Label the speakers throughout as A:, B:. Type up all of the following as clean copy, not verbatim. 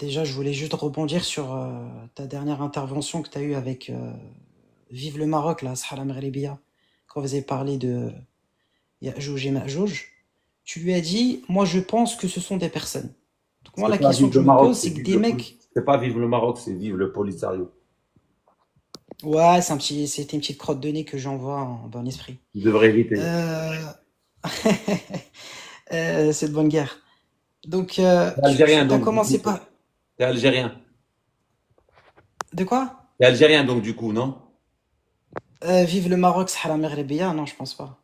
A: Déjà, je voulais juste rebondir sur ta dernière intervention que tu as eue avec Vive le Maroc, là, Sahara Mghribiya, quand vous avez parlé de Ya'jouj et Ma'jouj. Tu lui as dit, moi je pense que ce sont des personnes. Donc moi,
B: C'est
A: la
B: pas
A: question
B: vive
A: que je
B: le
A: me
B: Maroc,
A: pose, c'est que des mecs.
B: c'est pas vive le Maroc, c'est vive le Polisario.
A: Ouais, c'était une petite crotte de nez que j'envoie en bon esprit.
B: Tu devrais éviter.
A: Euh, c'est de bonne guerre. Donc,
B: T'es
A: tu
B: algérien
A: as
B: donc du coup.
A: commencé par.
B: T'es algérien.
A: De quoi?
B: T'es algérien donc du coup, non?
A: Vive le Maroc, Sahara Mghribiya? Non, je pense pas.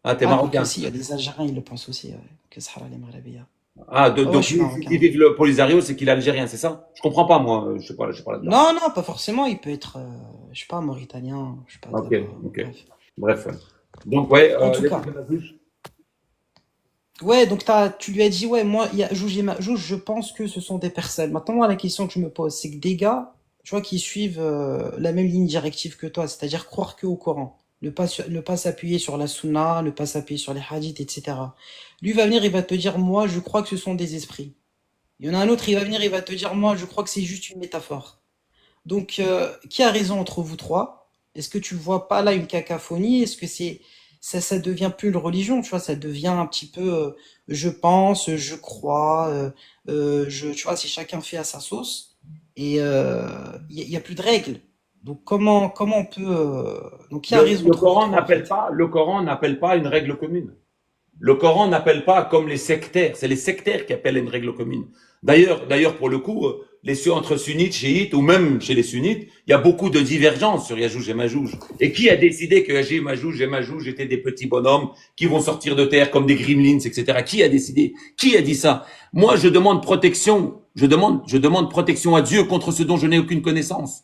B: Ah, t'es
A: Ah, quoique
B: marocain.
A: si, il y a des Algériens, ils le pensent aussi, ouais, que Sahara Mghribiya.
B: Ah,
A: Ouais, ouais,
B: donc
A: je suis
B: lui, s'il
A: marocain,
B: dit
A: ouais.
B: vive le Polisario, c'est qu'il est algérien, c'est ça? Je comprends pas moi, je sais pas là-dedans.
A: Non, non, pas forcément, il peut être, je sais pas, mauritanien, je sais pas, de
B: Ok,
A: là-bas,
B: ok.
A: bref.
B: Bref. Donc ouais,
A: En tout
B: les
A: cas,
B: trucs de la bouche.
A: ouais, donc tu lui as dit, ouais, moi, il y a Jouj et Majouj, je pense que ce sont des personnes. Maintenant, moi, la question que je me pose, c'est que des gars, tu vois, qui suivent la même ligne directive que toi, c'est-à-dire croire que au Coran, ne pas s'appuyer sur la Sunna, ne pas s'appuyer sur les hadiths, etc. Lui va venir, il va te dire, moi, je crois que ce sont des esprits. Il y en a un autre, il va venir, il va te dire, moi, je crois que c'est juste une métaphore. Donc, qui a raison entre vous trois? Est-ce que tu vois pas là une cacophonie? Est-ce que ça devient plus une religion, tu vois, ça devient un petit peu, je pense, je crois, tu vois, si chacun fait à sa sauce, et y a plus de règles. Donc, comment on peut, donc qui a raison entre vous trois en fait?
B: Le Coran n'appelle pas une règle commune. Le Coran n'appelle pas comme les sectaires, c'est les sectaires qui appellent une règle commune. D'ailleurs, pour le coup, entre sunnites, chiites ou même chez les sunnites, il y a beaucoup de divergences sur Yajouj et Majouj. Et qui a décidé que Yajouj et Majouj étaient des petits bonhommes qui vont sortir de terre comme des gremlins, etc. Qui a décidé? Qui a dit ça? Moi, je demande protection. Je demande protection à Dieu contre ce dont je n'ai aucune connaissance.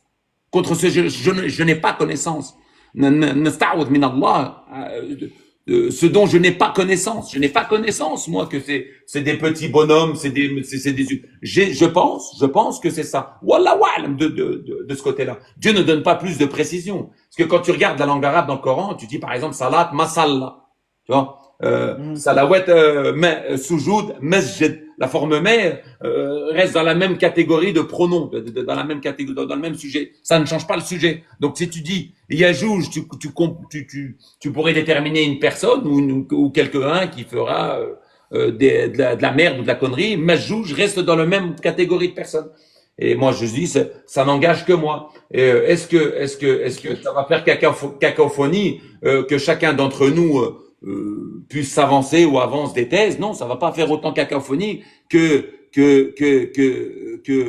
B: Contre ce je n'ai pas connaissance. Nasta'oud min Allah, ce dont je n'ai pas connaissance. Je n'ai pas connaissance, moi, que c'est des petits bonhommes, je pense que c'est ça. Wallah wa'alam de ce côté-là. Dieu ne donne pas plus de précision. Parce que quand tu regardes la langue arabe dans le Coran, tu dis par exemple salat, masalla. Tu vois?
A: Mhm.
B: Salawat, soujoud, masjid. La forme mère reste dans la même catégorie de pronoms, dans la même catégorie, dans le même sujet. Ça ne change pas le sujet. Donc si tu dis Yajouj, tu pourrais déterminer une personne ou quelqu'un qui fera de la merde ou de la connerie. Majouj reste dans la même catégorie de personnes. Et moi, je dis, ça n'engage que moi. Et est-ce que
A: Ok.
B: ça va faire cacophonie, que chacun d'entre nous puisse s'avancer ou avance des thèses? Non, ça va pas faire autant cacophonie que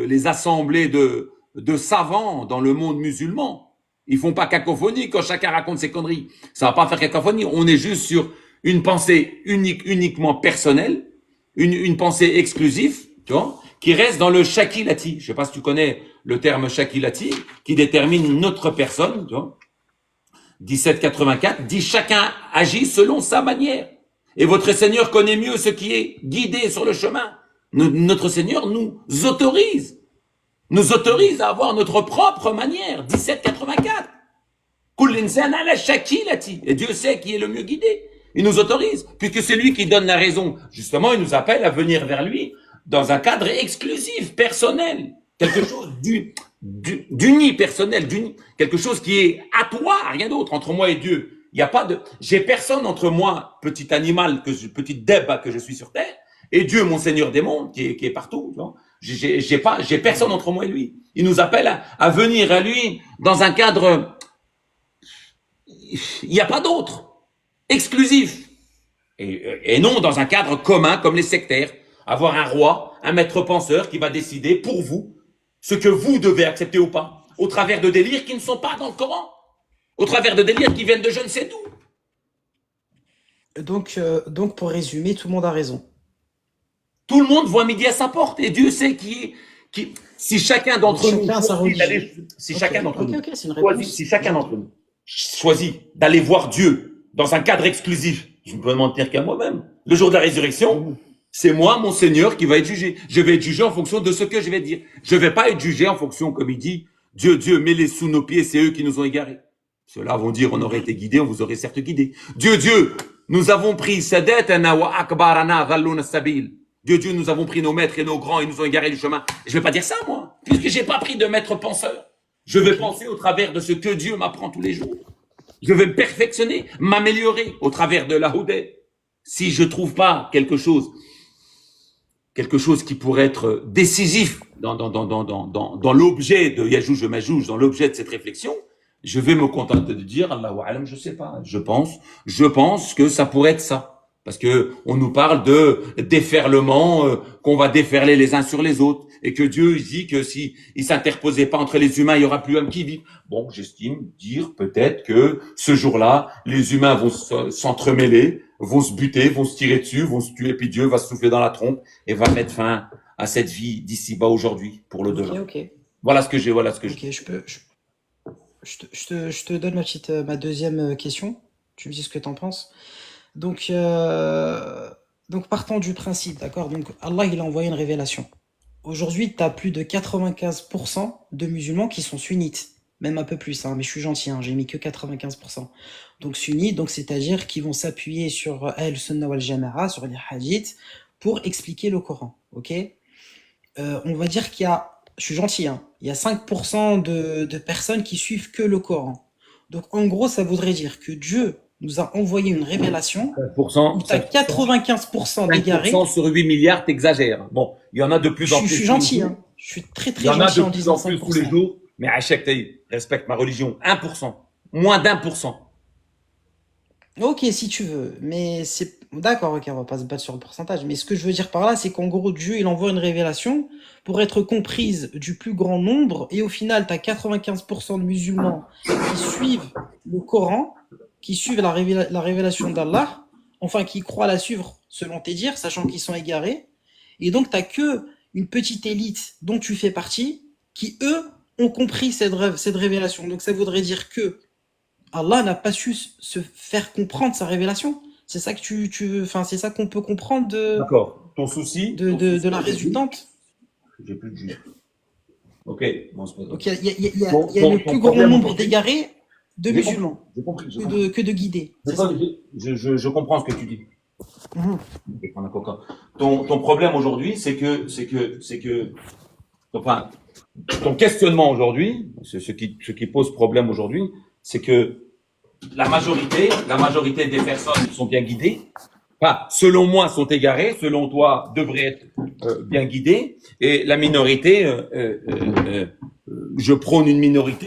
B: les assemblées de savants dans le monde musulman. Ils font pas cacophonie quand chacun raconte ses conneries. Ça va pas faire cacophonie. On est juste sur une pensée uniquement personnelle, une pensée exclusive, tu vois, qui reste dans le shakilati. Je sais pas si tu connais le terme shakilati, qui détermine notre personne, tu vois. 1784 dit chacun agit selon sa manière. Et votre Seigneur connaît mieux ce qui est guidé sur le chemin. Notre Seigneur nous autorise à avoir notre propre manière. 1784. Et Dieu sait qui est le mieux guidé. Il nous autorise, puisque c'est lui qui donne la raison. Justement, il nous appelle à venir vers lui dans un cadre exclusif, personnel. Quelque chose d'unipersonnel, quelque chose qui est à toi, rien d'autre, entre moi et Dieu. Il n'y a pas de, j'ai personne entre moi, petit animal, petite débat que je suis sur terre, et Dieu, mon Seigneur des mondes, qui est partout. J'ai personne entre moi et lui. Il nous appelle à venir à lui dans un cadre, il n'y a pas d'autre, exclusif. Et non dans un cadre commun comme les sectaires. Avoir un roi, un maître penseur qui va décider pour vous ce que vous devez accepter ou pas, au travers de délires qui ne sont pas dans le Coran, au travers de délires qui viennent de je ne sais d'où.
A: Donc, pour résumer, tout le monde a raison.
B: Tout le monde voit midi à sa porte et Dieu sait si chacun
A: Donc,
B: d'entre nous
A: chacun a sa
B: choisit
A: religion.
B: d'aller, si
A: Ok,
B: chacun d'entre
A: ok,
B: nous
A: ok, c'est une
B: choisit,
A: réponse.
B: si chacun d'entre nous choisit d'aller voir Dieu dans un cadre exclusif, je ne peux mentir qu'à moi-même. Le jour de la résurrection,
A: Mhm.
B: c'est moi, mon Seigneur, qui va être jugé. Je vais être jugé en fonction de ce que je vais dire. Je ne vais pas être jugé en fonction, comme il dit, Dieu, mets-les sous nos pieds, c'est eux qui nous ont égarés. Ceux-là vont dire, on aurait été guidés, on vous aurait certes guidés. Dieu, nous avons pris sadatana wa akbarana dhalluna sabil. Dieu, nous avons pris nos maîtres et nos grands et nous ont égaré du chemin. Je vais pas dire ça, moi, puisque j'ai pas pris de maître penseur. Je vais penser au travers de ce que Dieu m'apprend tous les jours. Je vais me perfectionner, m'améliorer au travers de la Houdé. Si je trouve pas quelque chose qui pourrait être décisif dans l'objet de Yajouj et Majouj, dans l'objet de cette réflexion, je vais me contenter de dire, Allahu Alam, je sais pas, je pense que ça pourrait être ça. Parce que on nous parle de déferlement, qu'on va déferler les uns sur les autres, et que Dieu dit que si il s'interposait pas entre les humains, il y aura plus homme qui vit. Bon, j'estime dire peut-être que ce jour-là, les humains vont s'entremêler, vont se buter, vont se tirer dessus, vont se tuer, puis Dieu va se souffler dans la trompe et va mettre fin à cette vie d'ici-bas aujourd'hui pour le
A: Ok,
B: delà.
A: ok.
B: Voilà ce que j'ai, voilà ce que je.
A: Ok, je te donne ma deuxième question. Tu me dis ce que t'en penses. Donc, partant du principe, d'accord? Donc, Allah, il a envoyé une révélation. Aujourd'hui, tu as plus de 95% de musulmans qui sont sunnites. Même un peu plus, hein, mais je suis gentil, hein, j'ai mis que 95%. Donc, sunnites, donc c'est-à-dire qu'ils vont s'appuyer sur Ahl-Sunnah wal Jama'a, sur les hadiths, pour expliquer le Coran, ok? On va dire qu'il y a, je suis gentil, hein, il y a 5% de personnes qui suivent que le Coran. Donc, en gros, ça voudrait dire que Dieu nous a envoyé une révélation où
B: 5%,
A: tu as 95% d'égarés.
B: 5% sur 8 milliards, t'exagères. Bon, il y en a de plus en
A: Je
B: plus
A: suis
B: tous les
A: gentil,
B: jours.
A: hein. Je suis très
B: Il y
A: très
B: en a
A: gentil
B: de
A: en
B: plus
A: disant
B: en plus tous les
A: 5%.
B: jours. Mais à chaque taille, respecte ma religion. 1%. Moins d'1%.
A: Ok, si tu veux, mais c'est... D'accord, ok, on va pas se battre sur le pourcentage, mais ce que je veux dire par là, c'est qu'en gros, Dieu, il envoie une révélation pour être comprise du plus grand nombre, et au final, tu as 95% de musulmans qui suivent le Coran, qui suivent la révélation d'Allah, enfin, qui croient la suivre selon tes dires, sachant qu'ils sont égarés, et donc t'as que une petite élite dont tu fais partie, qui, eux, ont compris cette révélation. Donc ça voudrait dire que Allah n'a pas su se faire comprendre sa révélation. C'est ça que enfin, c'est ça qu'on peut comprendre
B: D'accord. Ton souci
A: de la
B: aujourd'hui,
A: résultante.
B: j'ai plus de jus. Ok, bon, c'est pas grave.
A: Donc, il y a le
B: Ton
A: plus grand
B: problème
A: nombre
B: aujourd'hui,
A: d'égarés de
B: j'ai compris,
A: musulmans
B: j'ai compris, j'ai compris.
A: que de guidés. C'est ça.
B: Je comprends ce que tu dis.
A: Mhm.
B: Je vais prendre un coca. Ton problème aujourd'hui, enfin, ton questionnement aujourd'hui, ce qui pose problème aujourd'hui, c'est que la majorité des personnes sont bien guidées. Enfin, selon moi, sont égarées. Selon toi, devraient être bien guidées. Et la minorité, je prône une minorité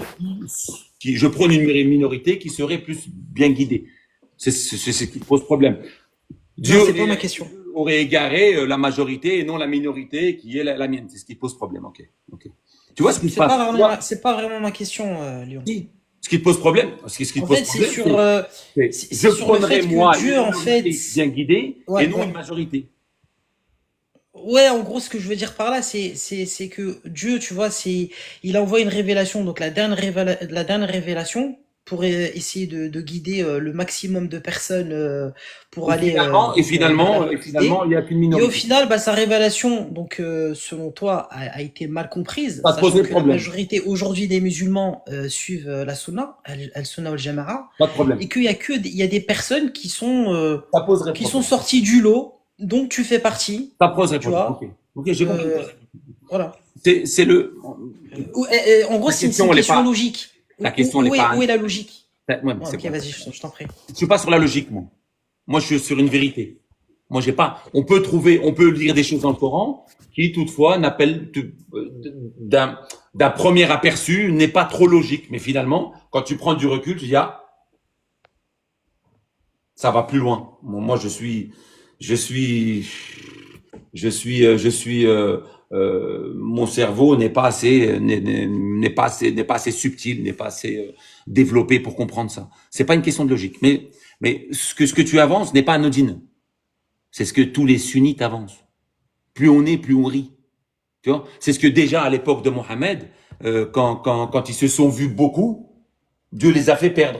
B: qui serait plus bien guidée. C'est ce qui pose problème.
A: Non, c'est pas ma question.
B: Aurait égaré la majorité et non la minorité qui est la mienne. C'est ce qui pose problème. Ok. Ok. Tu vois ce qui se passe?
A: C'est pas vraiment ma question, Léon.
B: Si. Ce qui te pose problème, ce qui te
A: En
B: pose
A: fait,
B: problème,
A: c'est
B: je
A: sur le
B: prendrais
A: fait
B: moi
A: que
B: une
A: Dieu, en fait,
B: minorité bien guidée et
A: ouais,
B: non
A: ouais.
B: une majorité.
A: Ouais, en gros, ce que je veux dire par là, c'est que Dieu, tu vois, il envoie une révélation, donc la dernière révélation, pour essayer de guider le maximum de personnes pour aller vers la vérité.
B: Il n'y a qu'une
A: Et au
B: minorité.
A: final, bah, sa révélation, donc selon toi, a été mal comprise,
B: Ça te
A: sachant
B: posait
A: que la
B: problème.
A: majorité aujourd'hui des musulmans suivent la Sunna, al-Sunna wal-Jama'a,
B: Pas de problème.
A: et il y a des personnes
B: Ça poserait
A: qui sont
B: problème.
A: sorties du lot, donc tu fais partie.
B: Ça poserait
A: Tu
B: problème. Ok.
A: vois,
B: Ok, j'ai compris.
A: voilà.
B: C'est le.
A: En gros,
B: La
A: c'est
B: question,
A: une
B: elle est
A: question
B: pas.
A: logique.
B: La question, elle est pas.
A: Où est la logique?
B: Ouais, mais
A: Ouais,
B: c'est
A: ok,
B: pas.
A: vas-y, je t'en prie.
B: Je suis pas sur la logique, moi. Moi, je suis sur une vérité. Moi, j'ai pas. On peut lire des choses dans le Coran qui, toutefois, d'un premier aperçu, n'est pas trop logique. Mais finalement, quand tu prends du recul, tu dis ah, ça va plus loin. Moi, je suis, je suis. Mon cerveau n'est pas assez subtil, n'est pas assez développé pour comprendre ça. C'est pas une question de logique. Mais ce que tu avances n'est pas anodine. C'est ce que tous les sunnites avancent. Plus on est, plus on rit. Tu vois, c'est ce que déjà à l'époque de Mohammed, quand ils se sont vus beaucoup, Dieu les a fait perdre.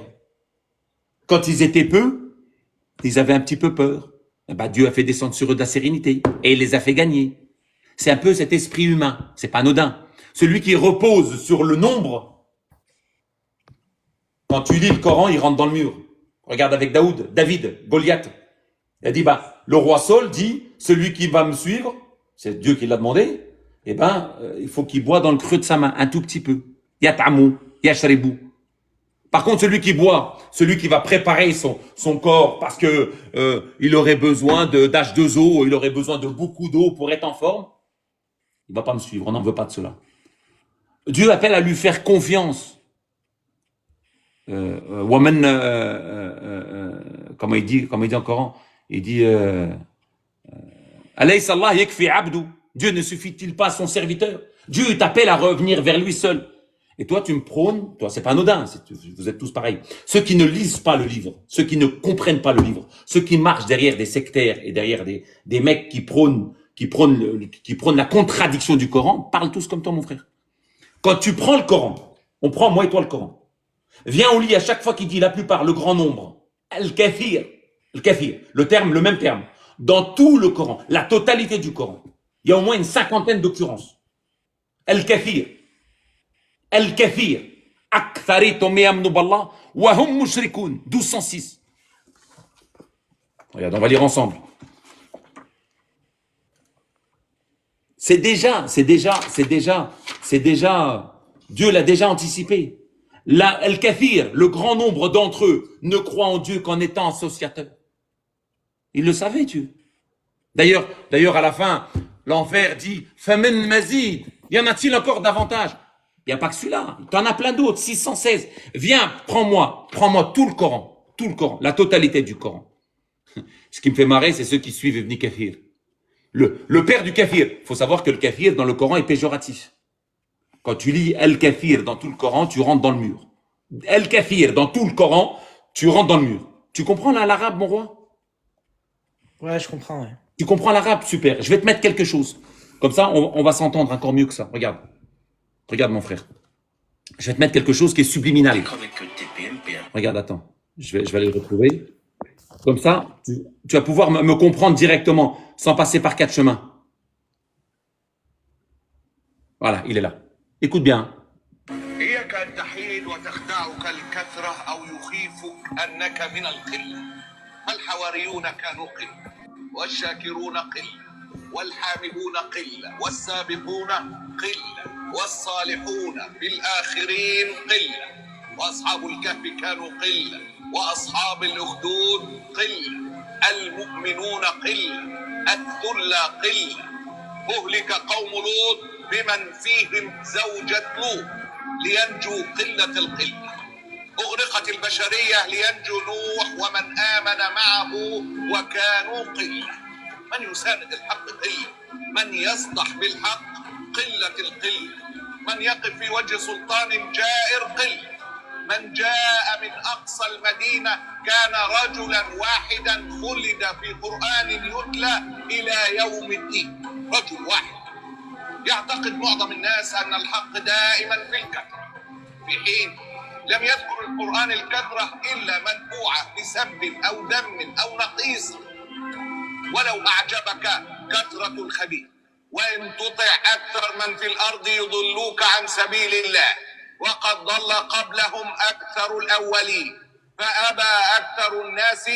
B: Quand ils étaient peu, ils avaient un petit peu peur. Et ben, Dieu a fait descendre sur eux de la sérénité et il les a fait gagner. C'est un peu cet esprit humain. C'est pas anodin. Celui qui repose sur le nombre. Quand tu lis le Coran, il rentre dans le mur. Regarde avec David, Goliath. Il a dit, bah, le roi Saul dit, celui qui va me suivre, c'est Dieu qui l'a demandé, eh ben, il faut qu'il boit dans le creux de sa main, un tout petit peu. Yat'amou, yashribou. Par contre, celui qui boit, celui qui va préparer son corps parce que il aurait besoin d'H2O, il aurait besoin de beaucoup d'eau pour être en forme, il va pas me suivre, on n'en veut pas de cela. Dieu appelle à lui faire confiance. Waman, comment il dit dans le Coran, il dit Alaysa Allah yakfi abdu. Dieu ne suffit-il pas à son serviteur? Dieu t'appelle à revenir vers lui seul. Et toi, tu me prônes, toi, c'est pas anodin, vous êtes tous pareils. Ceux qui ne lisent pas le livre, ceux qui ne comprennent pas le livre, ceux qui marchent derrière des sectaires et derrière des mecs qui prônent la contradiction du Coran, parlent tous comme toi, mon frère. Quand tu prends le Coran, on prend moi et toi le Coran. Viens au lit à chaque fois qu'il dit la plupart, le grand nombre, al-kafir, le même terme, dans tout le Coran, la totalité du Coran. Il y a au moins une 50aine d'occurrences. Al-kafir. Al-Kafir, Aktharitum yamnu billah, wa hum mushrikoun, 1206. Regarde, on va lire ensemble. C'est déjà, Dieu l'a déjà anticipé. Al-Kafir, le grand nombre d'entre eux, ne croient en Dieu qu'en étant associateurs. Il le savait, Dieu. D'ailleurs, à la fin, l'enfer dit, Famen mazid, y en a-t-il encore davantage? Il n'y a pas que celui-là. Tu en as plein d'autres, 616. Viens, prends-moi tout le Coran, la totalité du Coran. Ce qui me fait marrer, c'est ceux qui suivent Ibn Kathir. Le père du kafir. Il faut savoir que le kafir dans le Coran est péjoratif. Quand tu lis Al-Kafir dans tout le Coran, tu rentres dans le mur. Al-Kafir dans tout le Coran, tu rentres dans le mur. Tu comprends là l'arabe, mon roi?
A: Ouais, je comprends, ouais.
B: Tu comprends l'arabe? Super. Je vais te mettre quelque chose. Comme ça, on va s'entendre encore mieux que ça. Regarde. Regarde, mon frère. Je vais te mettre quelque chose qui est subliminal. Regarde, attends. Je vais aller le retrouver. Comme ça, tu vas pouvoir me comprendre directement, sans passer par 4 chemins. Voilà, il est là. Écoute bien.
C: والحامدون قلة والسابقون قلة والصالحون بالآخرين قلة وأصحاب الكهف كانوا قلة وأصحاب الأخدود قلة المؤمنون قلة الثلة قلة أهلك قوم لوط بمن فيهم زوجة لوط لينجو قلة القلة أغرقت البشرية لينجو نوح ومن آمن معه وكانوا قلة من يساند الحق قلة من يصدح بالحق قلة القلة من يقف في وجه سلطان جائر قلة من جاء من أقصى المدينة كان رجلا واحدا خلد في قرآن يتلى إلى يوم الدين رجل واحد يعتقد معظم الناس أن الحق دائما في الكثرة في حين لم يذكر القرآن الكثرة إلا منبوعة بسب أو دم أو نقيصة ولو أعجبك كثرة الخبيث وإن تطع أكثر من في الأرض يضلوك عن سبيل الله وقد ضل قبلهم أكثر الأولين فأبى أكثر الناس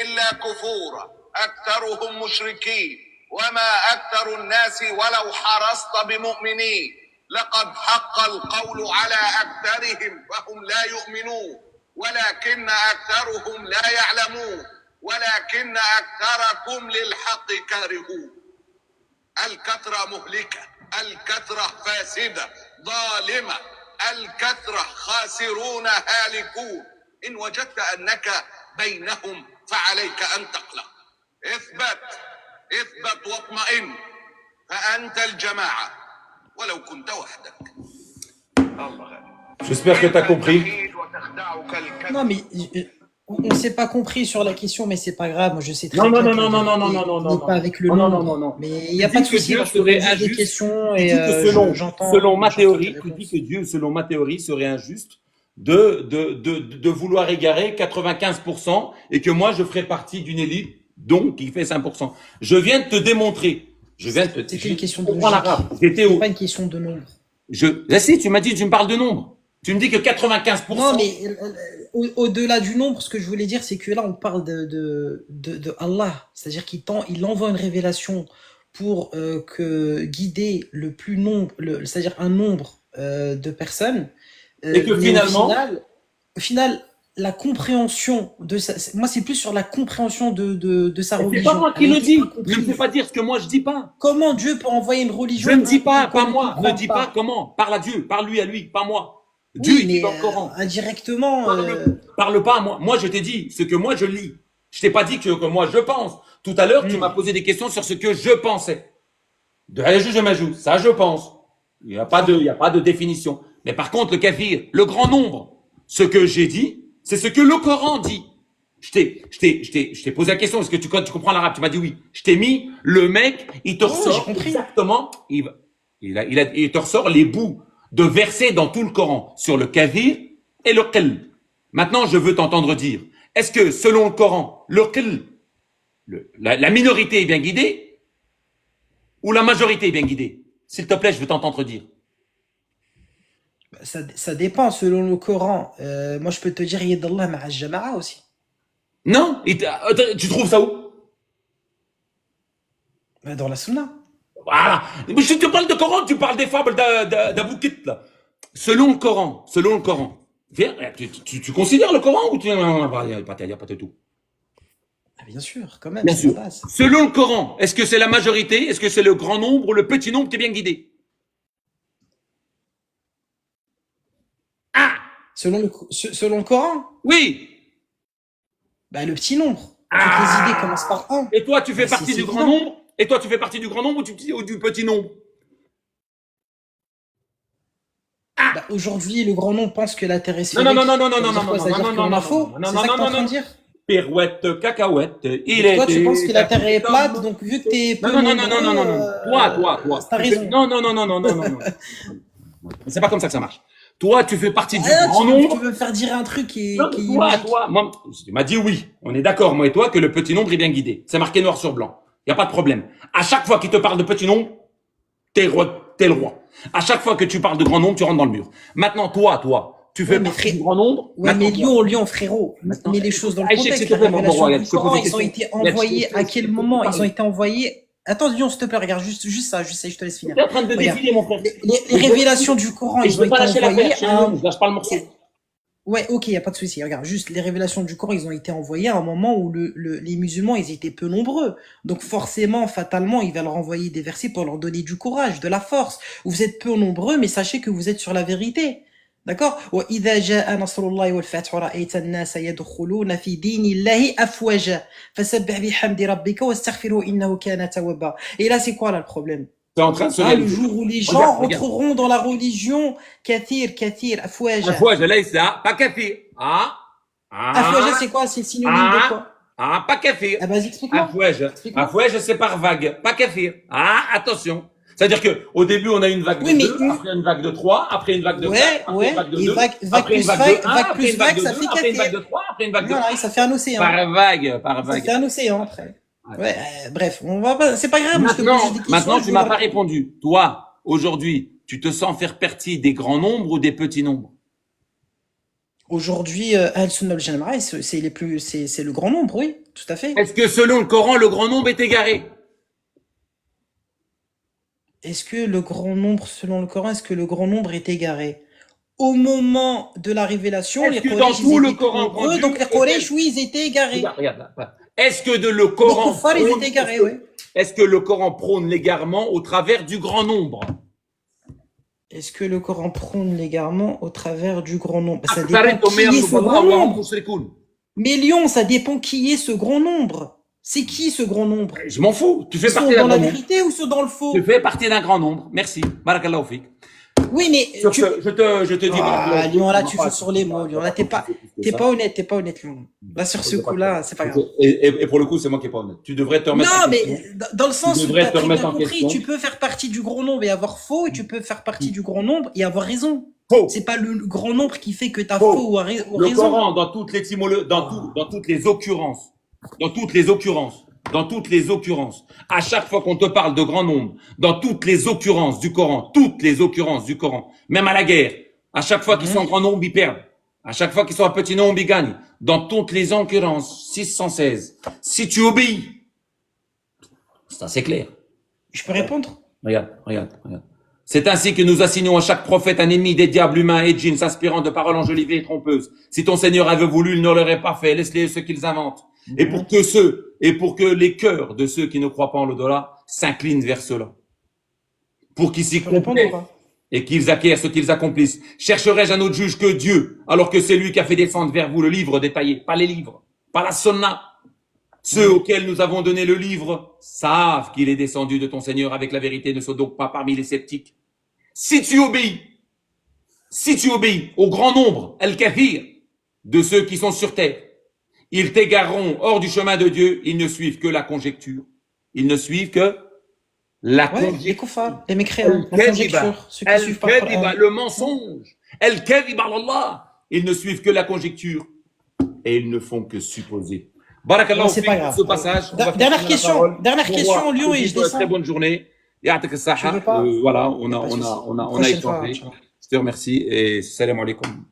C: إلا كفورا أكثرهم مشركين وما أكثر الناس ولو حرصت بمؤمنين لقد حق القول على أكثرهم فهم لا يؤمنون ولكن أكثرهم لا يعلمون ولكن أكثركم للحق كارهون الكثرة مهلكة الكثرة فاسدة ظالمة الكثرة خاسرون هالكون إن وجدت أنك بينهم فعليك أن تقلق اثبت واطمئن فأنت الجماعة ولو كنت وحدك
B: J'espère que tu as compris.
A: Non, mais on s'est pas compris sur la question, mais c'est pas grave. Moi, je sais très
B: Non,
A: bien
B: non,
A: que
B: non, non, non, non,
A: il
B: non, non,
A: n'est
B: non,
A: pas avec le
B: non, non,
A: nombre.
B: non, non, non.
A: Mais il n'y a pas de
B: Tu dis que
A: souci.
B: Dieu
A: Parce que
B: serait
A: vous posez des
B: injuste.
A: questions
B: Tu
A: et
B: dis que selon,
A: j'entends.
B: selon ma
A: j'entends les
B: théorie, tu dis
A: réponses.
B: que Dieu, selon ma théorie, serait injuste de vouloir égarer 95% et que moi, je ferais partie d'une élite, donc, qui fait 5%. Je viens de te démontrer.
A: C'était une question de
B: comprends
A: logique.
B: l'arabe. J'étais
A: C'est
B: au,
A: pas une question de nombre.
B: là, si, tu m'as dit, tu me parles de nombre. Tu me dis que
A: Non,
B: 95%.
A: mais au-delà du nombre, ce que je voulais dire, c'est que là, on parle de Allah. C'est-à-dire il envoie une révélation pour guider le plus nombre, c'est-à-dire un nombre de personnes.
B: Et que
A: Mais
B: finalement,
A: au final, la compréhension de sa, moi, c'est plus sur la compréhension de sa
B: c'est pas
A: religion.
B: moi
A: Elle
B: qui
A: a
B: le
A: été
B: dis. Ne me fais
A: incomprise.
B: pas dire ce que moi je dis pas.
A: Comment Dieu peut envoyer une
B: Je
A: religion
B: ne dis pas,
A: qu'on
B: pas
A: ne
B: moi. Ne
A: comprend
B: dis pas
A: pas?
B: comment. Parle à Dieu. Parle lui à lui, pas moi. Dieu,
A: Oui,
B: il dit
A: mais
B: dans le Coran.
A: indirectement,
B: Parle pas à moi. Moi, je t'ai dit ce que moi je lis. Je t'ai pas dit que moi je pense. Tout à l'heure, tu m'as posé des questions sur ce que je pensais. De Hayajou, je m'ajoute. Ça, je pense. Il y a pas de définition. Mais par contre, le kafir, le grand nombre, ce que j'ai dit, c'est ce que le Coran dit. Je t'ai posé la question. Est-ce que tu comprends l'arabe? Tu m'as dit oui. Je t'ai mis le mec, il te
A: ouais, j'ai
B: ressort
A: compris.
B: exactement. Il te ressort les bouts de versets dans tout le Coran sur le kafir et le qilb. Maintenant, je veux t'entendre dire, est-ce que selon le Coran, le qilb, la minorité est bien guidée ou la majorité est bien guidée? S'il te plaît, je veux t'entendre dire.
A: Ça dépend selon le Coran. Moi, je peux te dire Yadallah ma'a jama'a aussi.
B: Non, tu trouves ça où?
A: Dans la Sunna.
B: Voilà. Mais je te parle de Coran, tu parles des fables d'Aboukit, là. Selon le Coran. Viens, tu considères le Coran ou tu... Il n'y a pas de tout.
A: Ah, bien sûr, quand même,
B: Bien
A: c'est la
B: sûr.
A: base.
B: Selon le Coran, est-ce que c'est la majorité? Est-ce que c'est le grand nombre ou le petit nombre qui est bien guidé? Ah,
A: Selon le Coran,
B: oui.
A: bah, le petit nombre. Toutes
B: Ah.
A: les idées commencent par un.
B: Et toi, tu fais
A: Bah,
B: partie
A: c'est
B: du grand
A: évident.
B: nombre? Et toi, tu fais partie du grand nombre ou du petit nombre?
A: Bah, aujourd'hui, le grand nombre pense que la Terre est
B: Non, non, non, non,
A: sphérique.
B: non, non,
A: Ça veut
B: non,
A: dire
B: non,
A: quoi?
B: non,
A: Ça veut
B: non,
A: dire
B: non,
A: qu'on
B: non,
A: a
B: non,
A: faux?
B: non, non,
A: C'est
B: non,
A: ça que
B: non,
A: t'es en
B: non,
A: train de
B: non.
A: dire?
B: Pirouette, cacahuète, il
A: Donc toi, tu penses que la
B: était un
A: Terre est
B: petit
A: plate,
B: homme.
A: donc vu que t'es
B: Non,
A: peu
B: non, non, non, non, non, non,
A: nombreux,
B: non. Toi.
A: t'as raison.
B: Non, non, non, non, non, non, non, non. C'est pas comme ça que ça marche. Toi, tu fais partie du
A: Ah,
B: grand
A: tu
B: nombre.
A: veux me faire dire un truc
B: Non,
A: qui est
B: toi,
A: illogique.
B: moi, tu m'as dit oui. On est d'accord, moi et toi, que le petit nombre est bien guidé. C'est marqué noir sur blanc. Il n'y a pas de problème. À chaque fois qu'il te parle de petit nombre, t'es le roi. À chaque fois que tu parles de grand nombre, tu rentres dans le mur. Maintenant, toi, tu fais
A: Ouais, mais
B: partie du grand nombre.
A: Ouais,
B: Maintenant,
A: mais
B: toi.
A: Lion, frérot.
B: Maintenant,
A: Mets les choses dans le
B: Aïcha, s'il
A: contexte.
B: te
A: La
B: plaît, mon
A: révélation
B: roi,
A: du
B: je te pose
A: Coran,
B: des
A: ils ont
B: questions.
A: été
B: Regarde,
A: envoyés à quel moment? Ils ont
B: parler.
A: été envoyés. Attends, Lion, s'il te plaît, regarde, juste ça, je te laisse finir.
B: T'es en train de
A: Regarde.
B: défiler, mon frère.
A: Les révélations du Coran,
B: Et je
A: ils ont
B: veux pas
A: été
B: lâcher
A: envoyées
B: l'affaire. Chez
A: à
B: nous, je lâche pas le morceau.
A: Ouais, ok, y a pas de souci. Regarde, juste les révélations du Coran, ils ont été envoyées à un moment où les musulmans, ils étaient peu nombreux. Donc forcément, fatalement, il va leur envoyer des versets pour leur donner du courage, de la force. Vous êtes peu nombreux, mais sachez que vous êtes sur la vérité. D'accord? وَإِذَا جَاءَ نَصْرُ اللَّهِ وَالْفَتْحُ رَأَيْتَ النَّاسَ يَدْخُلُونَ فِي دِينِ اللَّهِ أَفْوَاجًا فَسَبِّحْ بِحَمْدِ رَبِّكَ وَاسْتَغْفِرْهُ إِنَّهُ كَانَ توابا. Et là, c'est quoi là le problème?
B: T'es en train de se
A: Ah, le
B: réaliser.
A: jour où les gens
B: Regarde.
A: rentreront dans la religion, kathir,
B: Un
A: afwaja.
B: fois, je laisse ça, pas café.
A: Afwaja, c'est quoi? C'est le synonyme de quoi?
B: Pas café.
A: Ah, vas-y, explique-moi. Explique-moi.
B: Afouège, c'est par vague, pas café. Attention. C'est-à-dire que au début, on a une vague
A: Oui,
B: de
A: mais
B: 2, après une vague de 3, après une vague de 4, après
A: ouais.
B: une vague de
A: Et
B: 2,
A: vague
B: après une
A: plus
B: vague
A: vague,
B: de 1,
A: vague
B: après
A: plus
B: une vague
A: vague,
B: de
A: ça
B: 2,
A: fait
B: après une vague de
A: kathir.
B: 3, après une vague de
A: Voilà, et
B: 4.
A: ça fait un océan.
B: Par vague.
A: Ça fait un océan après. Ouais, bref, on va pas, c'est pas grave, je te pose juste des questions.
B: Maintenant,
A: je
B: tu
A: vais
B: m'as
A: leur-
B: pas répondu. Toi, aujourd'hui, tu te sens faire partie des grands nombres ou des petits nombres?
A: Aujourd'hui, Al-Sunnah al-Jama'a, c'est le grand nombre, oui, tout à fait.
B: Est-ce que selon le Coran, le grand nombre est égaré?
A: Est-ce que le grand nombre, selon le Coran, est-ce que le grand nombre est égaré? Au moment de la révélation,
B: Est-ce
A: les
B: que dans
A: Quraysh,
B: tout
A: ils
B: le
A: étaient
B: Coran
A: nombreux,
B: rendu
A: donc les Quraysh, oui, ils étaient égarés.
B: Regarde là. Est-ce que le
A: Les
B: Coran
A: Kuffar, ils
B: prône-
A: étaient égarés, oui.
B: est-ce que le Coran prône l'égarement au travers du grand nombre?
A: Est-ce que le Coran prône l'égarement au travers du grand nombre? Ça
B: أكثر
A: dépend qui est ce grand
B: وهم
A: nombre.
B: مشركون.
A: Mais Lyon, ça dépend qui est ce grand nombre. C'est qui ce grand nombre?
B: Je m'en fous. Tu fais
A: Ils sont
B: partie d'un
A: dans la
B: grand nombre.
A: vérité ou sont dans le faux?
B: Tu fais partie d'un grand nombre. Merci. Barakallahu fik.
A: Oui, mais
B: Sur ce, je te dis.
A: Ah,
B: barakallahu fik.
A: Lyon, là,
B: On
A: tu
B: va
A: joues
B: pas-
A: sur les mots, Lyon. Là, t'es pas honnête, Lyon. Là, sur ce coup-là, c'est pas grave.
B: Et pour le coup, c'est moi qui est pas honnête. Tu devrais te remettre en
A: Non,
B: question.
A: mais dans le sens
B: Tu
A: où
B: devrais
A: t'as
B: te
A: très
B: remettre
A: bien
B: en
A: compris,
B: question.
A: tu peux faire partie du grand nombre et avoir faux, et tu peux faire partie du grand nombre et avoir raison.
B: Faux.
A: C'est pas le grand nombre qui fait que t'as
B: Faux.
A: faux ou raison.
B: Le Coran, dans toutes les dans toutes les occurrences, à chaque fois qu'on te parle de grand nombre, dans toutes les occurrences du Coran, même à la guerre, À chaque fois qu'ils sont en grand nombre, ils perdent. À chaque fois qu'ils sont en petit nombre, ils gagnent. Dans toutes les occurrences, 616. Si tu obéis, c'est assez clair.
A: Je peux répondre?
B: Regarde, regarde, regarde. C'est ainsi que nous assignons à chaque prophète un ennemi des diables humains et djinns s'inspirant de paroles enjolivées et trompeuses. Si ton Seigneur avait voulu, il ne l'aurait pas fait. Laisse-les ce qu'ils inventent. Et pour que les cœurs de ceux qui ne croient pas en l'au-delà s'inclinent vers cela. Pour qu'ils s'y
A: Je peux répondre ou
B: complaisent
A: pas?
B: et qu'ils acquièrent ce qu'ils accomplissent. Chercherai-je un autre juge que Dieu, alors que c'est lui qui a fait descendre vers vous le livre détaillé, pas les livres, pas la sunna. Ceux auxquels nous avons donné le livre savent qu'il est descendu de ton Seigneur avec la vérité, ne sois donc pas parmi les sceptiques. Si tu obéis au grand nombre, al-kathir, de ceux qui sont sur terre, ils t'égareront hors du chemin de Dieu, ils ne suivent que la conjecture. Ils ne suivent que la
A: Ouais, les
B: conjecture.
A: koufars, les mécréants, la conjecture, ceux qui suivent pas le Coran.
B: Le mensonge. Al-kadhiba Allah. Ils ne suivent que la conjecture et ils ne font que supposer. Barakallahu
A: Non, c'est pas
B: fik
A: grave.
B: pour ce passage. On va
A: Dernière
B: faire
A: question,
B: la parole.
A: dernière
B: Au
A: question,
B: revoir.
A: Lyon,
B: Je
A: et
B: vous
A: je
B: dis, très
A: descends.
B: bonne journée. Ya'atak
A: Tu
B: as-saha.
A: veux pas?
B: Voilà,
A: Y a pas de souci.
B: on a
A: Prochaine fois,
B: échangé.
A: ciao.
B: Je te remercie et salam alaikum.